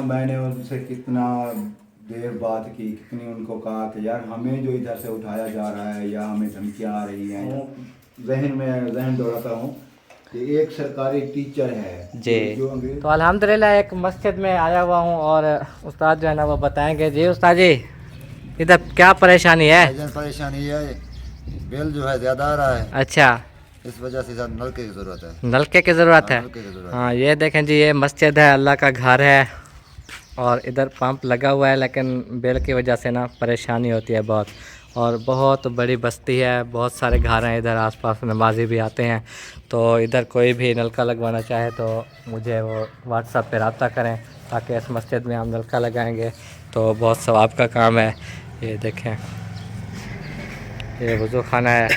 میں نے ان سے کتنا دیر بات کی, کتنی ان کو کہا کہ یار ہمیں جو ادھر سے اٹھایا جا رہا ہے یا ہمیں دھمکیاں آ رہی ہیں, ذہن دوڑاتا ہوں کہ ایک سرکاری ٹیچر ہے جی. تو الحمدللہ ایک مسجد میں آیا ہوا ہوں اور استاد جو ہے نا وہ بتائیں گے. جی استاد جی, ادھر کیا پریشانی ہے؟ پریشانی یہ ہے بل جو ہے زیادہ آ رہا ہے. اچھا, اس وجہ سے نلکے کی ضرورت ہے. نلکے کی ضرورت ہے. نلکے کی ضرورت ہاں ہے. یہ دیکھیں جی, یہ مسجد ہے, اللہ کا گھر ہے اور ادھر پمپ لگا ہوا ہے, لیکن بل کی وجہ سے نا پریشانی ہوتی ہے بہت. اور بہت بڑی بستی ہے, بہت سارے گھر ہیں ادھر آس پاس, نمازی بھی آتے ہیں. تو ادھر کوئی بھی نلکا لگوانا چاہے تو مجھے وہ واٹس ایپ پہ رابطہ کریں, تاکہ اس مسجد میں ہم نلکا لگائیں گے تو بہت ثواب کا کام ہے. یہ دیکھیں, یہ وضو خانہ ہے.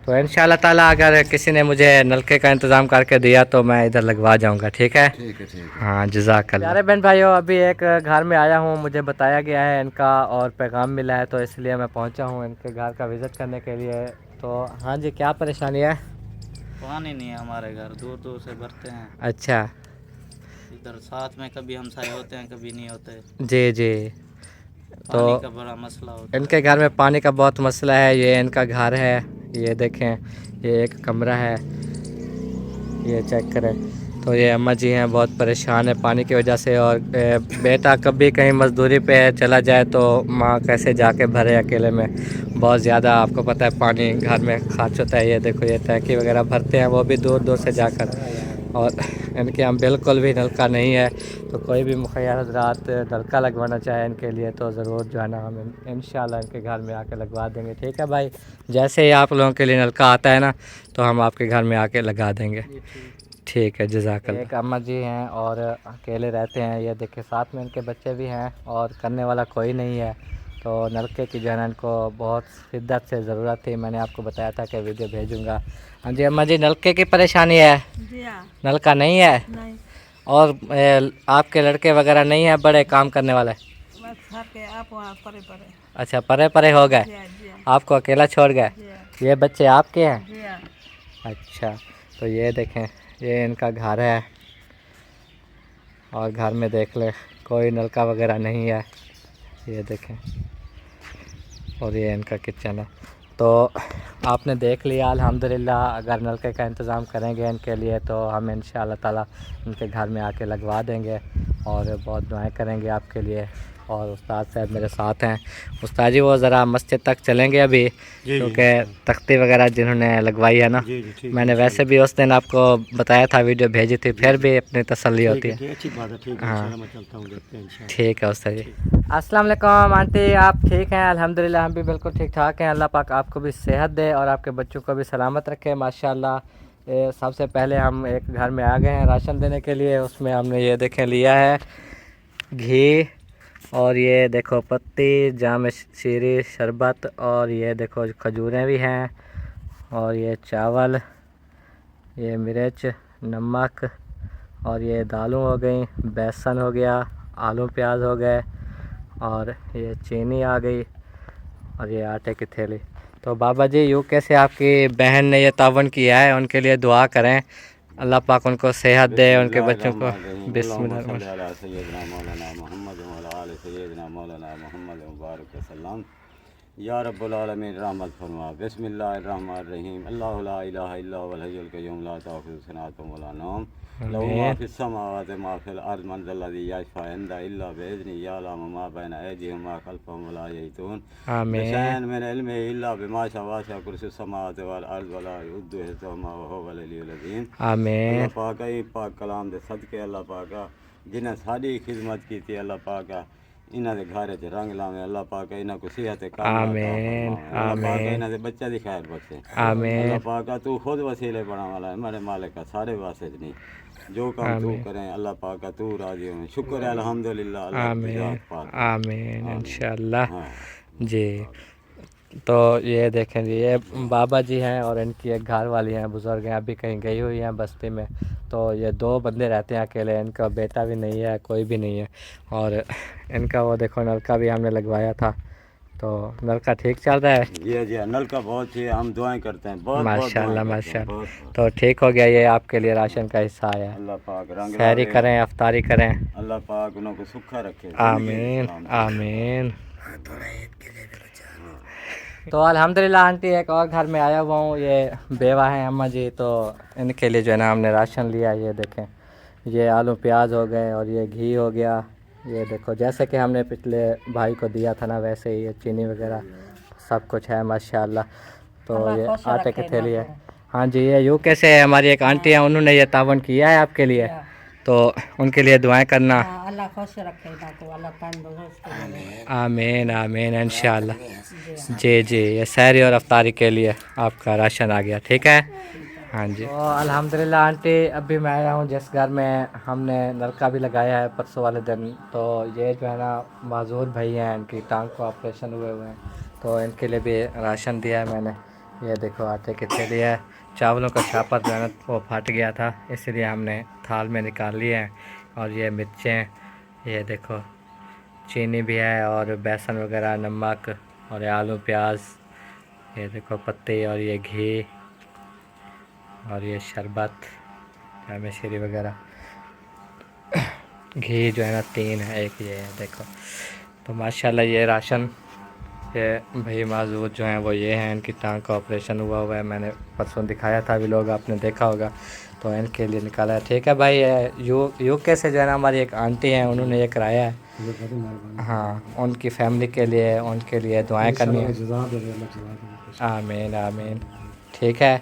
تو ان شاء اللہ تعالیٰ اگر کسی نے مجھے نلکے کا انتظام کر کے دیا تو میں ادھر لگوا جاؤں گا. ٹھیک ہے, ٹھیک ہے ٹھیک ہے. ہاں جزاک اللہ. پیارے بہن بھائیو, ابھی ایک گھر میں آیا ہوں, مجھے بتایا گیا ہے ان کا اور پیغام ملا ہے, تو اس لیے میں پہنچا ہوں ان کے گھر کا وزٹ کرنے کے لیے. تو ہاں جی, کیا پریشانی ہے؟ پانی نہیں ہے ہمارے گھر, دور دور سے بھرتے ہیں. اچھا, ادھر ساتھ میں کبھی ہمسائے ہوتے ہیں, کبھی نہیں ہوتے. جی جی. تو پانی کا بڑا مسئلہ ان ہوتا کے ہے. گھر میں پانی کا بہت مسئلہ ہے. یہ ان کا گھر ہے, یہ دیکھیں, یہ ایک کمرہ ہے, یہ چیک کریں. تو یہ اماں جی ہیں, بہت پریشان ہے پانی کی وجہ سے. اور بیٹا کبھی کہیں مزدوری پہ چلا جائے تو ماں کیسے جا کے بھرے اکیلے میں. بہت زیادہ آپ کو پتہ ہے پانی گھر میں خرچ ہوتا ہے. یہ دیکھو, یہ ٹینکی وغیرہ بھرتے ہیں وہ بھی دور دور سے جا کر. اور ان کے یہاں بالکل بھی نلکا نہیں ہے. تو کوئی بھی مخیر حضرات نلکا لگوانا چاہے ان کے لیے تو ضرور جو ہے نا ہم انشاءاللہ ان کے گھر میں آ کے لگوا دیں گے. ٹھیک ہے بھائی, جیسے ہی آپ لوگوں کے لیے نلکا آتا ہے نا تو ہم آپ کے گھر میں آ کے لگا دیں گے. ٹھیک ہے, جزاک اللہ. ایک اماں جی ہیں اور اکیلے رہتے ہیں. یہ دیکھیں, ساتھ میں ان کے بچے بھی ہیں اور کرنے والا کوئی نہیں ہے. تو نلکے کی جو ہے نا ان کو بہت شدت سے ضرورت تھی. میں نے آپ کو بتایا تھا کہ ویڈیو بھیجوں گا. ہاں جی اماں جی, نلکے کی پریشانی ہے؟ جی ہاں. نلکا نہیں ہے؟ نہیں. اور آپ کے لڑکے وغیرہ نہیں ہیں بڑے کام کرنے والے؟ بس گھر کے آپ وہاں پرے پرے. اچھا, پرے پرے ہو گئے, جی ہاں. جی ہاں. آپ کو اکیلا چھوڑ گئے. جی ہاں. یہ بچے آپ کے ہیں؟ جی ہاں. اچھا, تو یہ دیکھیں, یہ ان کا گھر ہے اور گھر میں دیکھ لیں کوئی نلکا وغیرہ نہیں ہے. یہ دیکھیں, اور یہ ان کا کچن ہے. تو آپ نے دیکھ لیا, الحمدللہ اگر نلکے کا انتظام کریں گے ان کے لیے تو ہم انشاءاللہ تعالیٰ ان کے گھر میں آ کے لگوا دیں گے. اور بہت دعائیں کریں گے آپ کے لیے. اور استاد صاحب میرے ساتھ ہیں. استاد جی, وہ ذرا مسجد تک چلیں گے ابھی, کیونکہ تختی وغیرہ جنہوں نے لگوائی ہے نا, میں نے ویسے بھی اس دن آپ کو بتایا تھا, ویڈیو بھیجی تھی, پھر بھی اپنی تسلی ہوتی ہے. ہاں ٹھیک ہے استاد جی. السلام علیکم آنٹی, آپ ٹھیک ہیں؟ الحمدللہ ہم بھی بالکل ٹھیک ٹھاک ہیں. اللہ پاک آپ کو بھی صحت دے اور آپ کے بچوں کو بھی سلامت رکھے. ماشاءاللہ. سب سے پہلے ہم ایک گھر میں آ گئے ہیں راشن دینے کے لیے. اس میں ہم نے یہ دیکھیں لیا ہے گھی, اور یہ دیکھو پتی, جام شیری, شربت, اور یہ دیکھو کھجوریں بھی ہیں, اور یہ چاول, یہ مرچ, نمک, اور یہ دالوں ہو گئیں, بیسن ہو گیا, آلو پیاز ہو گئے, اور یہ چینی آ گئی, اور یہ آٹے کی تھیلی. تو بابا جی, یوں کیسے آپ کی بہن نے یہ تعاون کیا ہے, ان کے لیے دعا کریں, اللہ پاک ان کو صحت دے, ان کے بچوں کو. بسم اللہ الرحمن الرحیم. سیدنا مولانا محمد وعلی آل سیدنا مولانا محمد مبارک وسلم. یا رب العالمین رحمت فرما. بسم اللہ الرحمن الرحیم. اللہ لا الہ الا هو الحی القیوم لا تأخذہ سنۃ ولا نوم له ما فی السماوات وما فی الارض من ذا الذی یشفع عنده الا باذنہ یعلم ما بین ایدیہم وما خلفہم ولا یحیطون بشیء من علمہ الا بما شاء وسع کرسیہ السماوات والارض ولا یؤودہ حفظہما وهو العلی العظیم. آمین. اللہ پاک پاک کلام دے صدقے, اللہ پاک جنہیں ساری خدمت کی تھی, اللہ پاک انہاں دے گھر وچ رنگ لاویں. اللہ پاک انہاں کو صحت کاملہ عطا فرماویں. اللہ پاک انہاں دے بچے دی خیر بخشے. اللہ پاک تو خود وسیلے بنا والا ہے, میرے مالک سارے واسطے نہیں, جو کام تو کریں اللہ پاک تو راضی ہوں. شکر ہے الحمدللہ اللہ کی ذات پاک. آمین انشاءاللہ. جی, تو یہ دیکھیں جی, یہ بابا جی ہیں اور ان کی ایک گھر والی ہیں, بزرگ ہیں, ابھی کہیں گئی ہوئی ہیں بستی میں. تو یہ 2 بندے رہتے ہیں اکیلے, ان کا بیٹا بھی نہیں ہے, کوئی بھی نہیں ہے. اور ان کا وہ دیکھو نلکا بھی ہم نے لگوایا تھا, तो नलका ठीक चल रहा है? जी नल का बहुत ही हम दुआएं करते हैं, बहुत माशाल्लाह दुआएं करते हैं, माशाल्लाह। बहुत। तो ठीक हो गया, ये आपके लिए राशन का हिस्सा आया है। अल्लाह पाक रंग सहरी लावे, करें, अफ्तारी करें। अल्लाह पाक उनको सुखा रखे। आमीन आमीन। तो अल्हम्दुलिल्लाह आंटी एक और घर में आया हुआ हूँ, ये बेवा हैं अम्मा जी, तो इनके लिए जो है ना हमने राशन लिया। ये देखें, ये आलू प्याज हो गए और ये घी हो गया। ये देखो जैसे कि हमने पिछले भाई को दिया था ना, वैसे ही ये चीनी वगैरह सब कुछ है माशाल्लाह। तो ये आटे के थैली है। हाँ जी, ये यूके से हमारी एक आंटी है, उन्होंने ये तावन किया है आपके लिए, तो उनके लिए दुआएं करना। अल्लाह खुश रखे इनको, अल्लाह तंदुरुस्त। आमीन आमीन इंशाल्लाह। जी जी, ये सहरी और अफ्तारी के लिए आपका राशन आ गया, ठीक है। हाँ जी। तो अल्हम्दुलिल्लाह आंटी, अभी मैं आया हूँ जिस घर में हमने नलका भी लगाया है परसों वाले दिन, तो ये जो है ना माजूर भाई हैं, इनकी टांग को ऑपरेशन हुए हुए हैं, तो इनके लिए भी राशन दिया है मैंने। ये देखो आटे की थैली है, चावलों का छापा जो है ना वो फट गया था, इसलिए हमने थाल में निकाल लिया है। और ये मिर्चें, ये देखो चीनी भी है और बेसन वगैरह, नमक और ये आलू प्याज, ये देखो पत्ती और ये घी और ये शरबत जामे शीरी वगैरह। घी जो है ना 3 है, एक ये है देखो। तो माशाल्लाह ये राशन, ये भाई माजूद जो हैं वो ये हैं, इनकी टांग का ऑपरेशन हुआ है, मैंने परसों दिखाया था, भी लोग आपने देखा होगा, तो इनके लिए निकाला है, ठीक है भाई। यूके से जो है ना हमारी एक आंटी हैं, उन्होंने ये कराया है। हाँ, उनकी फैमिली के लिए, उनके लिए दुआएं करनी है। आमीन आमीन, ठीक है।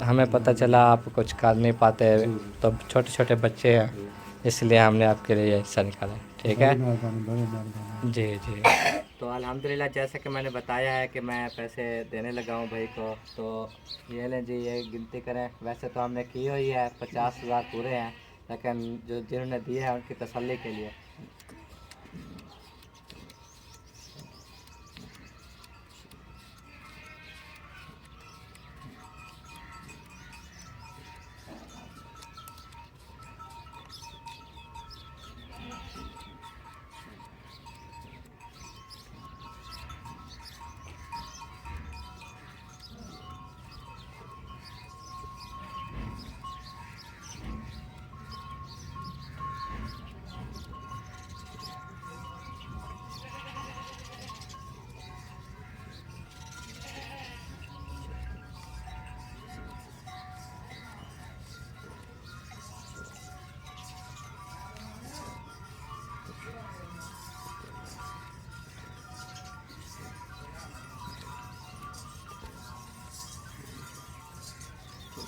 हमें पता चला आप कुछ कर नहीं पाते, तो छोटे छोटे बच्चे हैं, इसलिए हमने आपके लिए ये हिस्सा निकाला, ठीक है। जी जी। तो अल्हम्दुलिल्लाह जैसे कि मैंने बताया है कि मैं पैसे देने लगा हूँ भाई को, तो ये लें जी, ये गिनती करें। वैसे तो हमने की हुई है, 50,000 पूरे हैं, लेकिन जो जिन्होंने दिए हैं उनकी तसल्ली के लिए।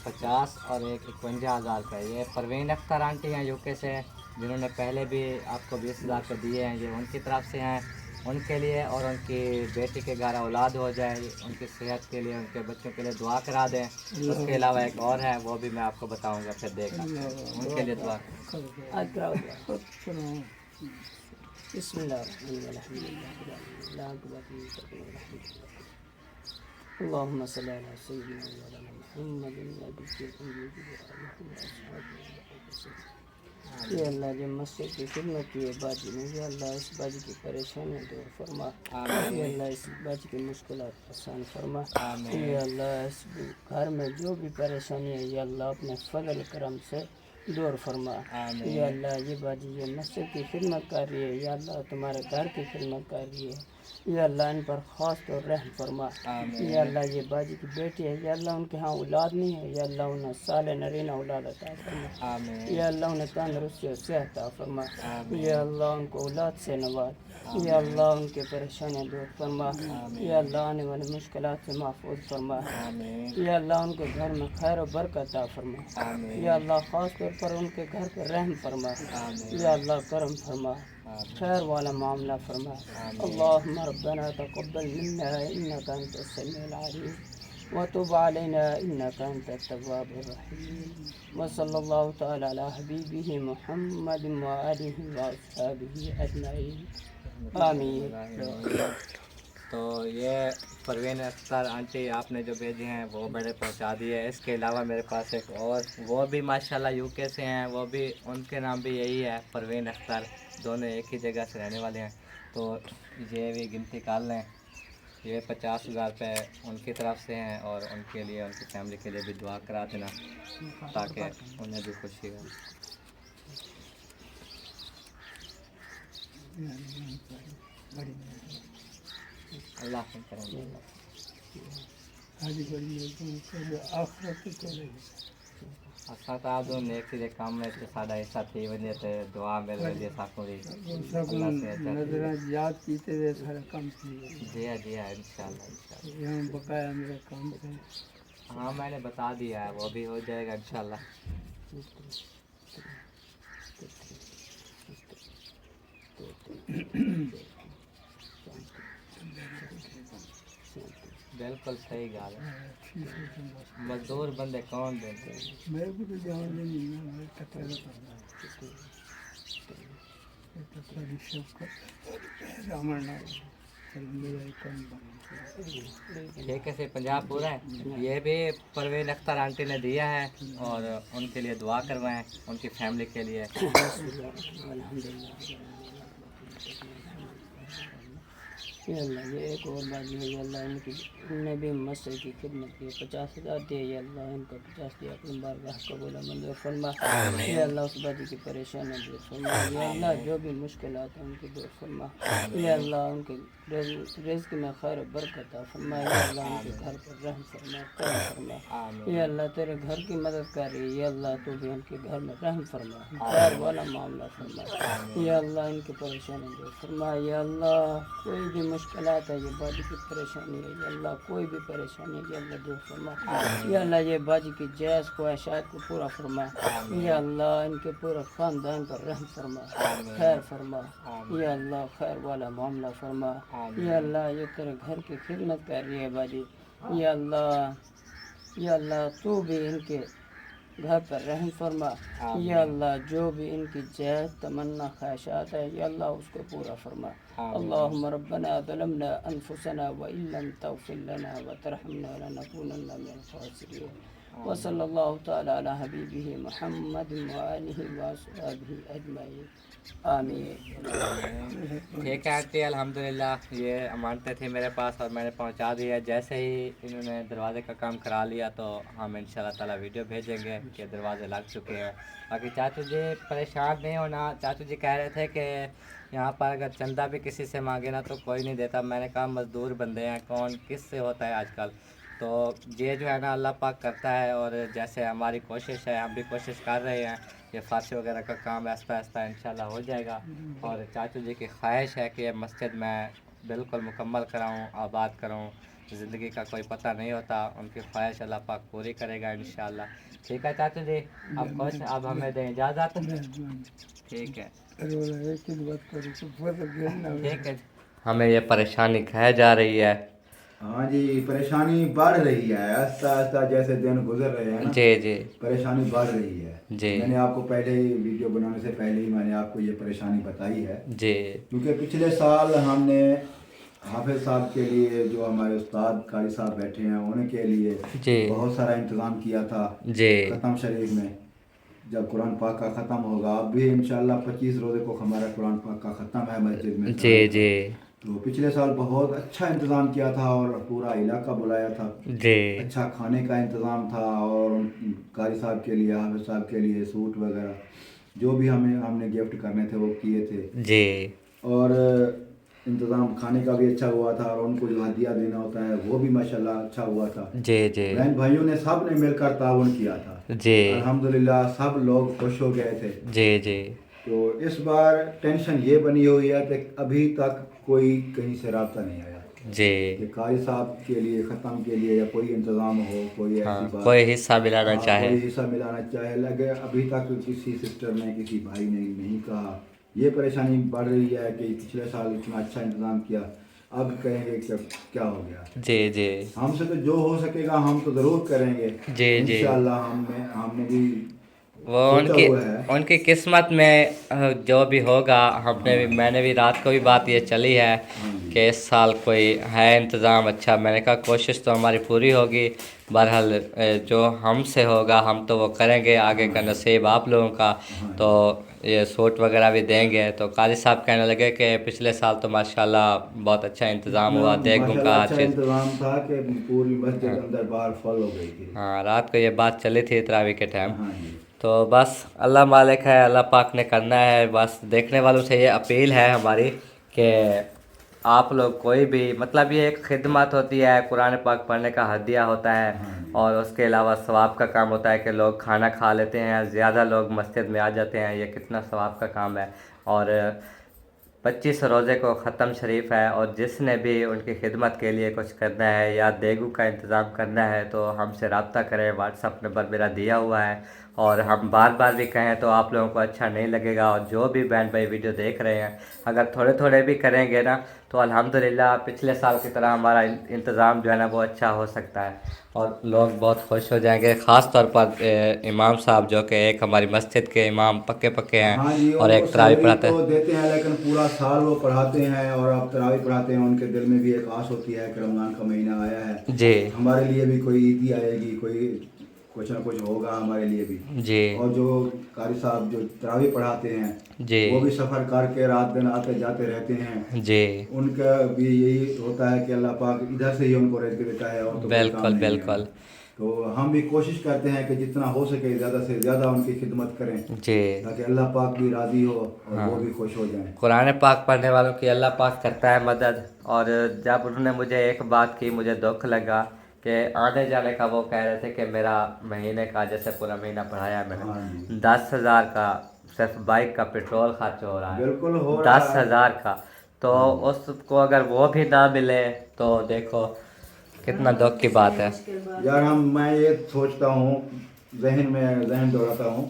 पचास और एक 51,000 का। ये परवीन अख्तर आंटी हैं यूके से, जिन्होंने पहले भी आपको 20,000 के दिए हैं, ये उनकी तरफ से हैं, उनके लिए और उनकी बेटी के घर औलाद हो जाए, उनकी सेहत के लिए, उनके बच्चों के लिए दुआ करा दें। उसके अलावा एक और है, वो भी मैं आपको बताऊंगा, फिर देखना, उनके लिए दुआ। اللهم صل على سيدنا مولانا محمد النبي یا اللہ جو مسجد کی خدمت کی ہے باجی نے، یا اللہ اس باجی کی پریشانی دور فرما، یا اللہ اس باجی کی مشکلات آسان فرما، یا اللہ اس گھر میں جو بھی پریشانی ہے یا اللہ اپنے فضل کرم سے دور فرما، یا اللہ یہ باجی یہ مسجد کی خدمت کر رہی ہے، یا اللہ تمہارے گھر کی خدمت کر رہی ہے، یا اللہ ان پر خاص طور رحم فرما، یا اللہ یہ باجی کی بیٹی ہے، یا اللہ ان کے ہاں اولاد نہیں ہے، یا اللہ انہیں صالح نرینہ اولاد عطا فرما، یا اللہ انہیں تندرستی اور صحت عطا فرما، یا اللہ ان کو اولاد سے نواز، یا اللہ ان کے پریشانیاں دور فرما، یا اللہ آنے والی مشکلات سے محفوظ فرما، یا اللہ ان کے گھر میں خیر و برکت عطا فرما، یا اللہ خاص طور پر ان کے گھر پر رحم فرما، یا اللہ کرم فرما، خیر والا معاملہ فرما۔ اللهم ربنا تقبل منا انك انت السميع العليم وتب علينا انك انت التواب الرحيم وصلى الله تعالى على حبيبه محمد وآله واصحابه اجمعين آمین۔ تو یہ پروین اختر آنٹی آپ نے جو بھیجے ہیں وہ میرے پہنچا دیے، اس کے علاوہ میرے پاس ایک اور، وہ بھی ماشاءاللہ یوکے سے ہیں، وہ بھی ان کے نام بھی یہی ہے پروین اختر، دونوں ایک ہی جگہ سے رہنے والے ہیں، تو یہ بھی گنتی کر لیں یہ 50,000 روپے ان کی طرف سے ہیں اور ان کے لیے ان کی فیملی کے لیے بھی دعا کرا دینا تاکہ انہیں بھی خوشی ہو. اللہ حافظ کریں گے. اصل تو آپ نیک سے کام میں ساڈا حصہ تھی وجہ سے دعا مل رہی ساکوں دی یاد کیتے ہوئے سارا کام کیا. جی ہاں جی ہاں انشاءاللہ انشاءاللہ. یہاں بقایا میرا کام ہے. ہاں میں نے بتا دیا ہے وہ بھی ہو جائے گا انشاءاللہ. بالکل صحیح گال ہے. مزدور بندے کون دیں گے. میرے کو تو جان نہیں میں کترا ٹھیک ہے سے پنجاب پورا ہے. یہ بھی پروین اختر آنٹی نے دیا ہے اور ان کے لیے دعا کروائیں ان کی فیملی کے لیے. یا اللہ یہ ایک اور بات ہے یا اللہ ان نے بھی مسجد کی خدمت کی 50,000 دے. یا اللہ ان کا 50 دیا اپنی بارگاہ قبول منظور فرما. یا اللہ اس بادی کی پریشانی دور فرما. یا اللہ جو بھی مشکلات ہیں ان کی دور فرما. یا اللہ ان کے رزق میں خیر و برکت عطا فرما. یا اللہ ان کے گھر پر رحم فرما کرم فرما. یا اللہ تیرے گھر کی مدد کر رہی ہے. یا اللہ تو بھی ان کے گھر میں رحم فرما خیر والا معاملہ فرما. یا اللہ ان کی پریشانی دور فرما. یا اللہ کوئی بھی مشکلات ہے یہ باجی کی پریشانی ہے یا اللہ کوئی بھی پریشانی ہے یا اللہ دور فرما. یا اللہ یہ باجی کی جائز خواہشات کو پورا فرما. یا اللہ ان کے پورے خاندان پر رحم فرما خیر فرما. یا اللہ خیر والا معاملہ فرما. یا اللہ یہ تیرے گھر کی خدمت کر رہی ہے باجی. یا اللہ تو بھی ان کے گھر پر رحم فرما. یا اللہ جو بھی ان کی جائز تمنا خواہشات ہے یا اللہ اس کو پورا فرما. اللهم ربنا ظلمنا انفسنا وان لم تغفر لنا وترحمنا لنكونن من الخاسرين. وصلی اللہ تعالی علی حبیبہ محمد وآلہ وصحبہ اجمعین آمین. ٹھیک ہے آنٹی الحمدللہ یہ امانتیں تھیں میرے پاس اور میں نے پہنچا دی ہے. جیسے ہی انہوں نے دروازے کا کام کرا لیا تو ہم انشاءاللہ تعالی ویڈیو بھیجیں گے کہ دروازے لگ چکے ہیں. باقی چاچو جی پریشان نہیں ہونا. چاچو جی کہہ رہے تھے کہ یہاں پر اگر چندہ بھی کسی سے مانگے نا تو کوئی نہیں دیتا. میں نے کہا مزدور بندے ہیں کون کس سے ہوتا ہے آج کل. تو یہ جو ہے نا اللہ پاک کرتا ہے اور جیسے ہماری کوشش ہے ہم بھی کوشش کر رہے ہیں. یہ فرش وغیرہ کا کام آہستہ آہستہ انشاءاللہ ہو جائے گا. اور چاچو جی کی خواہش ہے کہ یہ مسجد میں بالکل مکمل کراؤں آباد کراؤں. زندگی کا کوئی پتہ نہیں ہوتا. ان کی خواہش اللہ پاک پوری کرے گا انشاءاللہ. ٹھیک ہے چاچو جی اب خوش اب ہمیں دیں اجازت. ٹھیک ہے ٹھیک ہے. ہمیں یہ پریشانی کھایا جا رہی ہے. ہاں جی پریشانی بڑھ رہی ہے آہستہ آہستہ جیسے دن گزر رہے ہیں نا جی جی پریشانی بڑھ رہی ہے. جی میں نے آپ کو پہلے ہی ویڈیو بنانے سے پہلے ہی میں نے آپ کو یہ پریشانی بتائی ہے. جی کیونکہ پچھلے سال ہم نے حافظ صاحب کے لیے جو ہمارے استاد قاری صاحب بیٹھے ہیں ان کے لیے جی بہت سارا انتظام کیا تھا. جی ختم شریف میں جب قرآن پاک کا ختم ہوگا اب بھی انشاءاللہ 25 روزے کو ہمارا قرآن پاک کا ختم ہے مسجد میں. جی جی تو پچھلے سال بہت اچھا انتظام کیا تھا اور پورا علاقہ بلایا تھا. جی اچھا کھانے کا انتظام تھا اور قاری صاحب کے لیے حافظ صاحب کے لیے سوٹ وغیرہ جو بھی ہم نے گفٹ کرنے تھے وہ کیے تھے. جی اور انتظام کھانے کا بھی اچھا ہوا تھا اور ان کو جو ہدیہ دینا ہوتا ہے وہ بھی ماشاءاللہ اچھا ہوا تھا. جی جی بہن بھائیوں نے سب نے مل کر تعاون کیا تھا. جی الحمدللہ سب لوگ خوش ہو گئے تھے. جی جی تو اس بار ٹینشن یہ بنی ہوئی ہے کہ ابھی تک کوئی کہیں سے رابطہ نہیں آیا جی کہ قاری صاحب کے لیے ختم کے لیے یا کوئی انتظام ہو کوئی ایسی بات کوئی حصہ ملانا چاہے. کوئی حصہ ملانا چاہے لگے ابھی تک کسی سسٹر نے کسی بھائی نے نہیں کہا. یہ پریشانی بڑھ رہی ہے کہ پچھلے سال اتنا اچھا انتظام کیا اب کہیں گے کہ کیا ہو گیا. جی جی ہم سے تو جو ہو سکے گا ہم تو ضرور کریں گے. جی جی انشاءاللہ ہم نے بھی وہ ان کی قسمت میں جو بھی ہوگا. میں نے بھی رات کو بھی بات یہ چلی ہے کہ اس سال کوئی ہے انتظام اچھا. میں نے کہا کوشش تو ہماری پوری ہوگی. بہرحال جو ہم سے ہوگا ہم تو وہ کریں گے. آگے کا نصیب آپ لوگوں کا. تو ये सूट वगैरह भी देंगे। तो काजी साहब कहने लगे कि पिछले साल तो माशाल्लाह बहुत अच्छा इंतज़ाम हुआ, देगों का माशाल्लाह हर अच्छा चीज़। इंतजाम था कि पूरी मस्जिद अंदर बाहर फल हो गई थी। हाँ, रात को ये बात चली थी तरावी के टाइम। हाँ जी। तो बस अल्लाह मालिक है, अल्लाह पाक ने करना है। बस देखने वालों से ये अपील है हमारी कि आप लोग कोई भी, मतलब ये एक खिदमत होती है, कुरान पाक पढ़ने का हदिया होता है और उसके अलावा सवाब का काम होता है कि लोग खाना खा लेते हैं, ज़्यादा लोग मस्जिद में आ जाते हैं, ये कितना सवाब का काम है। और 25 रोज़े को ख़त्म शरीफ है और जिसने भी उनकी खिदमत के लिए कुछ करना है या देगू का इंतज़ाम करना है तो हमसे रब्ता करें। व्हाट्सअप नंबर मेरा दिया हुआ है और हम बार बार भी कहें तो आप लोगों को अच्छा नहीं लगेगा। और जो भी बहन भाई वीडियो देख रहे हैं, अगर थोड़े थोड़े भी करेंगे ना तो अल्हम्दुलिल्लाह पिछले साल की तरह हमारा इंतज़ाम जो है ना वो अच्छा हो सकता है और लोग बहुत खुश हो जाएंगे। ख़ास तौर पर इमाम साहब जो कि एक हमारी मस्जिद के इमाम पक्के पक्के हैं हाँ जी, और उनको एक तरावी सैलरी पढ़ाते तो हैं। देते हैं लेकिन पूरा साल वो पढ़ाते हैं और अब तरावी पढ़ाते हैं। उनके दिल में भी एक आस होती है कि रमज़ान का महीना आया है, जी हमारे लिए भी कोई ईदी आएगी, कोई कुछ ना कुछ होगा हमारे लिए भी। जी और जो कारी साहब जो तरावी पढ़ाते हैं जी वो भी सफ़र करके रात दिन आते जाते रहते हैं। जी, उनका भी यही होता है कि अल्लाह पाक इधर से ही उनको रिज़्क़ देता है और तो कोई काम बिल्कुल नहीं है। बिल्कुल तो हम भी कोशिश करते हैं कि जितना हो सके ज़्यादा से ज़्यादा उनकी खिदमत करें जी। ताकि अल्लाह पाक भी राज़ी हो और वो भी खुश हो जाएं। कुरान पाक पढ़ने वालों की अल्लाह पाक करता है मदद। और जब उन्होंने मुझे एक बात की, मुझे दुख लगा कि आने जाने का वो कह रहे थे कि मेरा महीने का, जैसे पूरा महीना पढ़ाया है हाँ मैंने, जी। 10,000 का सिर्फ बाइक का पेट्रोल खर्च हो रहा है। बिल्कुल हो रहा है। 10,000 का, तो उसको अगर वो भी ना मिले तो देखो कितना दुख की बात है। यार मैं ये सोचता हूँ, जहन दौड़ाता हूँ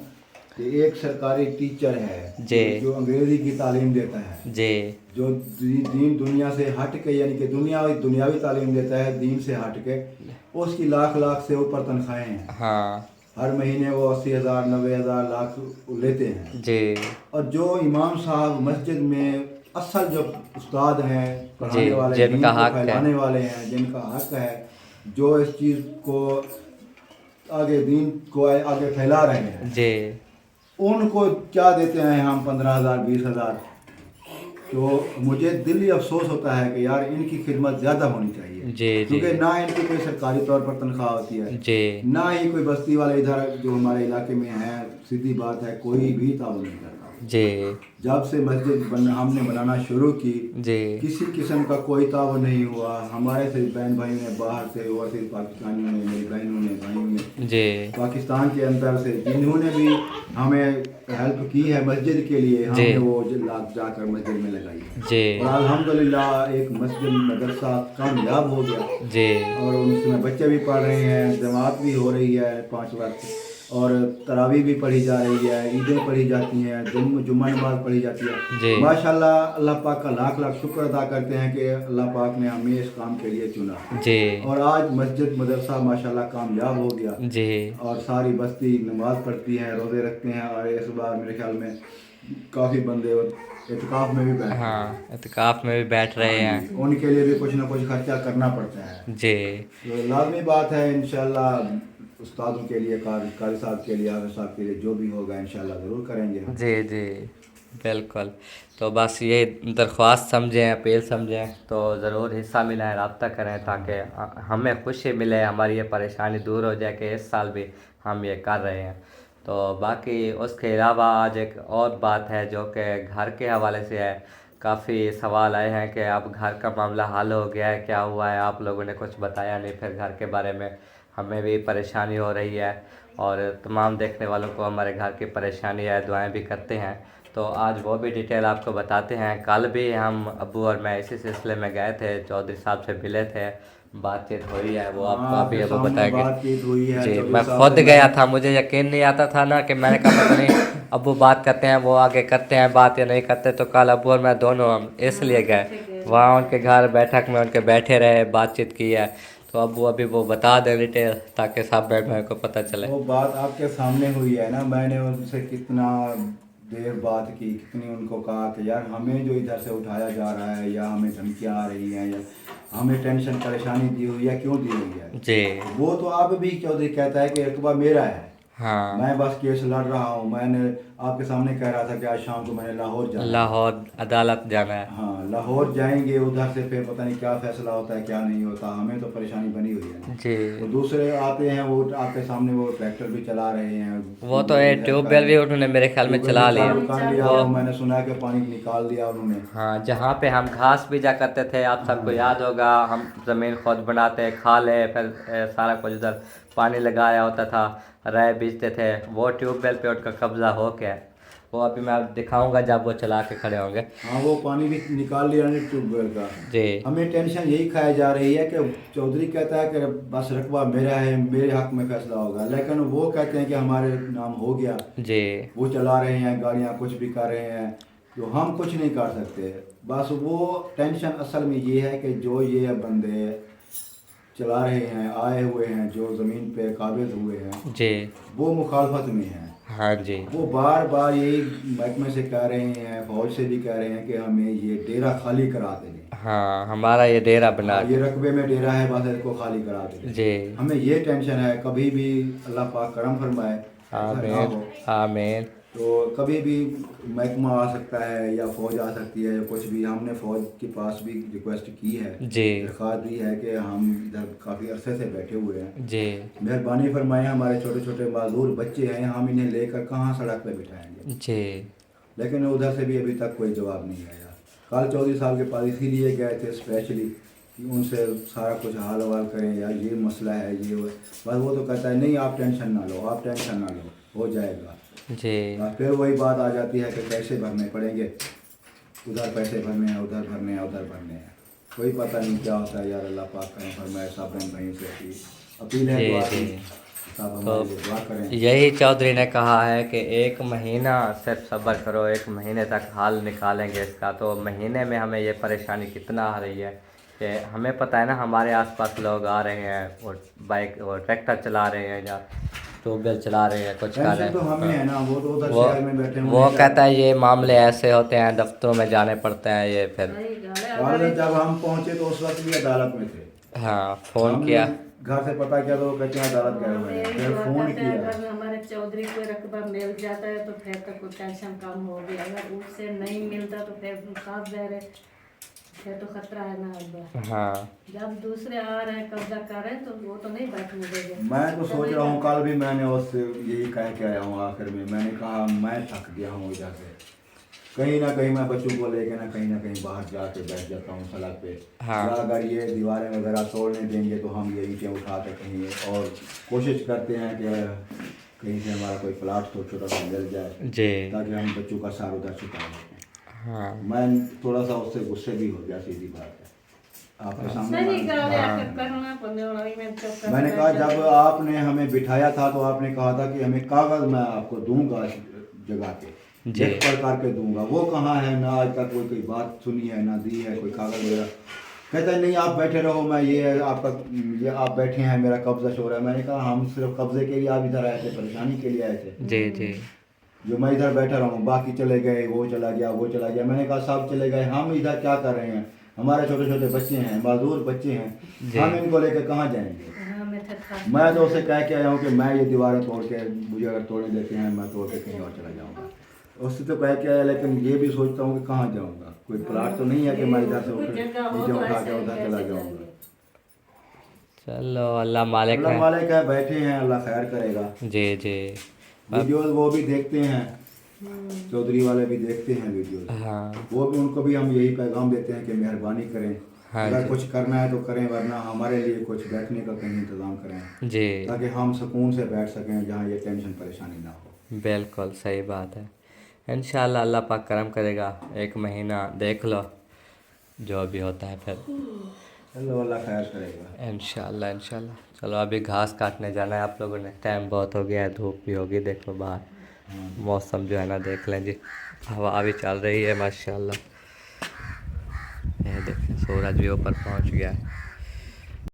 कि एक सरकारी टीचर है जी जो अंग्रेज़ी की तालीम देता है, जी जो दीन दुनिया से हट के, यानी कि दुनियावी तालीम देता है दीन से हट के, उसकी लाख लाख से ऊपर तनख्वाहें हैं। हाँ हर महीने वो 80,000 90,000 लाख लेते हैं। जी और जो इमाम साहब मस्जिद में असल जो उस्ताद हैं, पढ़ाने वाले, दीन जिनका को हक है। फैलाने वाले हैं, जिनका हक है, जो इस चीज़ को आगे, दीन को आगे फैला रहे हैं, जी उनको क्या देते हैं हम 15,000 20,000। तो मुझे दिल ही अफसोस होता है कि यार इनकी खिदमत ज़्यादा होनी चाहिए। जी क्योंकि ना इनकी कोई सरकारी तौर पर तनख्वाह होती है, जी ना ही कोई बस्ती वाले इधर जो हमारे इलाके में है, सीधी बात है, कोई भी ताउन नहीं करता। जी जब से मस्जिद हमने बनाना शुरू की, जी किसी किस्म का कोई ताउन नहीं हुआ। हमारे से बहन भाई ने, बाहर से ओवरसीज पाकिस्तानियों ने, मेरी बहनों ने, भाइयों ने, जी पाकिस्तान के अंदर से जिन्होंने भी हमें हेल्प की है मस्जिद के लिए, जी। हमने वो लाख जाकर मस्जिद में लगाई है। जी और अल्हम्दुलिल्लाह एक मस्जिद मदरसा कामयाब हो गया जी और उसमें बच्चे भी पढ़ रहे हैं, जमात भी हो रही है 5 वक्त, और तरावी भी पढ़ी जा रही है, ईदें पढ़ी जाती हैं, जुम्मा नमाज पढ़ी जाती जी। है। माशाल्लाह अल्लाह पाक का लाख लाख शुक्र अदा करते हैं कि अल्लाह पाक ने हमें इस काम के लिए चुना जी और आज मस्जिद मदरसा माशाल्लाह कामयाब हो गया जी और सारी बस्ती नमाज पढ़ती है, रोज़े रखते हैं। और इस बार मेरे ख्याल में काफ़ी बंदे इत्काफ में भी बैठे हैं। हाँ, इत्काफ में भी बैठ रहे हैं। उनके लिए भी कुछ ना कुछ खर्चा करना पड़ता है। जी तो लाजमी बात है इंशाल्लाह, उस्तादों के लिए, कारी साहब के लिए, हाफिज़ साहब के लिए जो भी होगा इंशाल्लाह ज़रूर करेंगे। जी जी बिल्कुल। तो बस ये दरख्वास्त समझें, अपील समझें तो ज़रूर हिस्सा मिलाएं, रब्ता करें ताकि हमें खुशी मिले, हमारी ये परेशानी दूर हो जाए कि इस साल भी हम ये कर रहे हैं। तो बाकी उसके अलावा आज एक और बात है जो कि घर के हवाले से है। काफ़ी सवाल आए हैं कि अब घर का मामला हल हो गया है, क्या हुआ है, आप लोगों ने कुछ बताया नहीं। फिर घर के बारे में हमें भी परेशानी हो रही है और तमाम देखने वालों को हमारे घर की परेशानी है, दुआएं भी करते हैं। तो आज वो भी डिटेल आपको बताते हैं। कल भी हम अब्बू और मैं इसी सिलसिले में गए थे, चौधरी साहब से मिले थे, बातचीत हुई है, वो आपको अभी अब्बू बताएंगे। बातचीत हुई है जी, चौधरी मैं साहब खुद से। गया था, मुझे यकीन नहीं आता था ना कि मैंने कहा पता नहीं अब्बू बात करते हैं, वो आगे करते हैं बात या नहीं करते। तो कल अब्बू और मैं दोनों हम इसलिए गए वहाँ, उनके घर बैठक में उनके बैठे रहे, बातचीत की है। तो अब्बू अभी वो बता दें डिटेल ताकि सब बैठ भाई को पता चले। वो बात आपके सामने हुई है ना, मैंने उनसे कितना देर बात की, कितनी उनको कहा कि यार हमें जो इधर से उठाया जा रहा है या हमें धमकियाँ आ रही हैं या हमें टेंशन परेशानी दी हुई है, क्यों दी हुई है। जी वो तो आप भी चौधरी कहता है कि रकबा मेरा है, हाँ मैं बस केस लड़ रहा हूँ। मैंने आपके सामने कह रहा था कि आज शाम को मैंने लाहौर जाना है। लाहौर अदालत जाना है। हाँ, लाहौर जाएंगे, उधर से फिर पता नहीं क्या फैसला होता है क्या नहीं होता, हमें तो परेशानी बनी हुई है। जी तो दूसरे आते हैं, वो आपके सामने वो ट्रैक्टर भी चला रहे हैं। वो तो है, ट्यूबवेल भी उन्होंने मेरे ख्याल में चला लिया। कर लिया, वो मैंने सुना कि पानी निकाल दिया उन्होंने। हाँ, जहाँ पे हम घास बीजा करते थे, आप सबको याद होगा, हम ज़मीन खुद बनाते, खाले, फिर सारा कुछ उधर पानी लगाया होता था, राय बीजते थे, वो ट्यूबवेल पे उनका कब्जा हो गया। वो अभी मैं दिखाऊंगा जब वो चला के खड़े होंगे। हाँ, वो पानी भी निकाल लिया ना ट्यूबवेल का। जी हमें टेंशन यही खाई जा रही है कि चौधरी कहता है कि बस रकबा मेरा है, मेरे हक में फैसला होगा, लेकिन वो कहते हैं कि हमारे नाम हो गया। जी वो चला रहे हैं गाड़ियाँ, कुछ भी कर रहे हैं, तो हम कुछ नहीं कर सकते। बस वो टेंशन असल में ये है कि जो ये बंदे चला रहे हैं, आए हुए हैं, जो ज़मीन पे काबिज हुए हैं, जी वो मुखालफत में हैं। हाँ जी वो बार बार यही महकमे से कह रहे हैं, फौज से भी कह रहे हैं कि हमें ये डेरा खाली करा दें। हाँ, हमारा ये डेरा बना। ये रकबे में डेरा है, बस इसको खाली करा दें। जी हमें ये टेंशन है, कभी भी अल्लाह पाक करम फरमाए ऐसा ना आमीन हो, आमीन। तो कभी भी महकमा आ सकता है या फौज आ सकती है या कुछ भी। हमने फौज के पास भी रिक्वेस्ट की है, जी दरख्वास्त दी है कि हम इधर काफ़ी अरसे से बैठे हुए हैं, जी मेहरबानी फरमाएं, हमारे छोटे छोटे माजूर बच्चे हैं, हम इन्हें लेकर कहाँ सड़क पे बिठाएंगे। जी लेकिन उधर से भी अभी तक कोई जवाब नहीं आया। कल चौधरी साहब के पास इसीलिए गए थे स्पेशली कि उनसे सारा कुछ हाल वाल करें, यार ये मसला है, ये बस वो तो कहता है नहीं आप टेंशन ना लो, आप टेंशन ना लो, हो जाएगा। जी और फिर वही बात आ जाती है कि पैसे भरने पड़ेंगे, उधर पैसे भरने हैं, उधर भरने हैं, उधर भरने हैं, कोई पता नहीं क्या होता है। यार अल्लाह पाक करें फरमाए, सब बहन भाई से अपील है, जी, दुआ जी। की, सब हमारे लिए दुआ करें। यही चौधरी ने कहा है कि 1 महीना सिर्फ सब्र करो, 1 महीने तक हाल निकालेंगे इसका। तो महीने में हमें ये परेशानी कितना आ रही है कि हमें पता है ना, हमारे आसपास लोग आ रहे हैं और बाइक और ट्रैक्टर चला रहे हैं या ट्यूबवेल चला रहे हैं, कुछ कर रहे टेंशन तो हमें है हैं। ना, वो तो उधर वो शहर में बैठे वो कहता है ये मामले ऐसे होते हैं, दफ्तरों में जाने पड़ते हैं ये, फिर और जब हम पहुंचे तो उस वक्त भी अदालत में थे। हाँ फ़ोन हमने किया। घर से पता किया तो वो कहते हैं अदालत गए हुए हैं, फिर फ़ोन किया। अगर हमारे चौधरी को रकबा मिल जाता है तो फिर तो कुछ टेंशन कम हो गया, अगर उससे नहीं मिलता तो फिर साफ ज़ाहिर है फिर तो खतरा है ना अब्बा। हाँ जब दूसरे आ रहे हैं कब्जा कर रहे हैं तो वो तो नहीं बैठने देंगे। मैं तो सोच रहा हूँ, कल भी मैंने उससे यही कह के आया हूँ, आखिर में मैंने कहा मैं थक गया हूँ इधर से, कहीं ना कहीं मैं बच्चों को लेकर ना कहीं बाहर जाके बैठ जाता हूँ सड़क पे। हाँ। या अगर ये दीवारें वगैरह तोड़ने देंगे तो हम ये ईंटें उठा के कहीं और कोशिश करते हैं कि कहीं से हमारा कोई प्लाट तो छोटा सा मिल जाए, जी ताकि हम बच्चों का सार उधर छुपा सकें। हाँ मैं थोड़ा सा उससे गुस्से भी हो गया, सीधी बात है आपके सामने। सही गाड़ी आकर करना पड़ने वाला ही मैं चुप कर मैंने कहा जब आपने हमें बिठाया था तो आपने कहा था कि हमें कागज मैं आपको दूंगा जगह के, जी। लिख पढ़ करके दूंगा, वो कहाँ है? ना आज तक कोई बात सुनी है, ना दी है कोई कागज वगैरह। कहता है नहीं आप बैठे रहो, मैं ये आपका ये आप बैठे हैं, मेरा कब्जा हो रहा है। मैंने कहा हम सिर्फ कब्जे के लिए आप इधर आए थे, परेशानी के लिए आए थे। जी जी जो मैं इधर बैठा रहा हूँ, बाकी चले गए, वो चला गया, वो चला गया। मैंने कहा सब चले गए, हम इधर क्या कर रहे हैं? हमारे छोटे छोटे बच्चे हैं, माजूर बच्चे हैं, हम इनको लेकर कहाँ जाएंगे? हाँ, मैं थका। मैं तो उसे कह के आया हूँ कि मैं ये दीवारें तोड़ के, मुझे अगर तोड़ने देते हैं मैं तोड़ के कहीं और चला जाऊँगा। उससे तो कह के आया, लेकिन ये भी सोचता हूँ कि कहाँ जाऊँगा, कोई प्लाट तो नहीं है कि मैं इधर से नीचे उठा के उधर चला जाऊँगा। चलो अल्लाह मालिक अल्लाह है। मालिक है, बैठे हैं, अल्लाह खैर करेगा। जी जी वीडियोस वो भी देखते हैं, चौधरी वाले भी देखते हैं वीडियोस, हाँ वो भी, उनको भी हम यही पैगाम देते हैं कि मेहरबानी करें, हाँ अगर जी। कुछ करना है तो करें, वरना हमारे लिए कुछ बैठने का कहीं इंतज़ाम करें, जी ताकि हम सुकून से बैठ सकें जहाँ ये टेंशन परेशानी ना हो। बिल्कुल सही बात है। इंशाल्लाह अल्लाह पाक करम करेगा, 1 महीना देख लो जो भी होता है फिर चलो अल्लाह खैर करेगा। इंशाल्लाह इंशाल्लाह। चलो अभी घास काटने जाना है आप लोगों ने, टाइम बहुत हो गया है, धूप भी होगी, देख लो बाहर मौसम जो है ना, देख लें जी, हवा भी चल रही है माशाल्लाह। ये देखें सूरज भी ऊपर पहुंच गया है।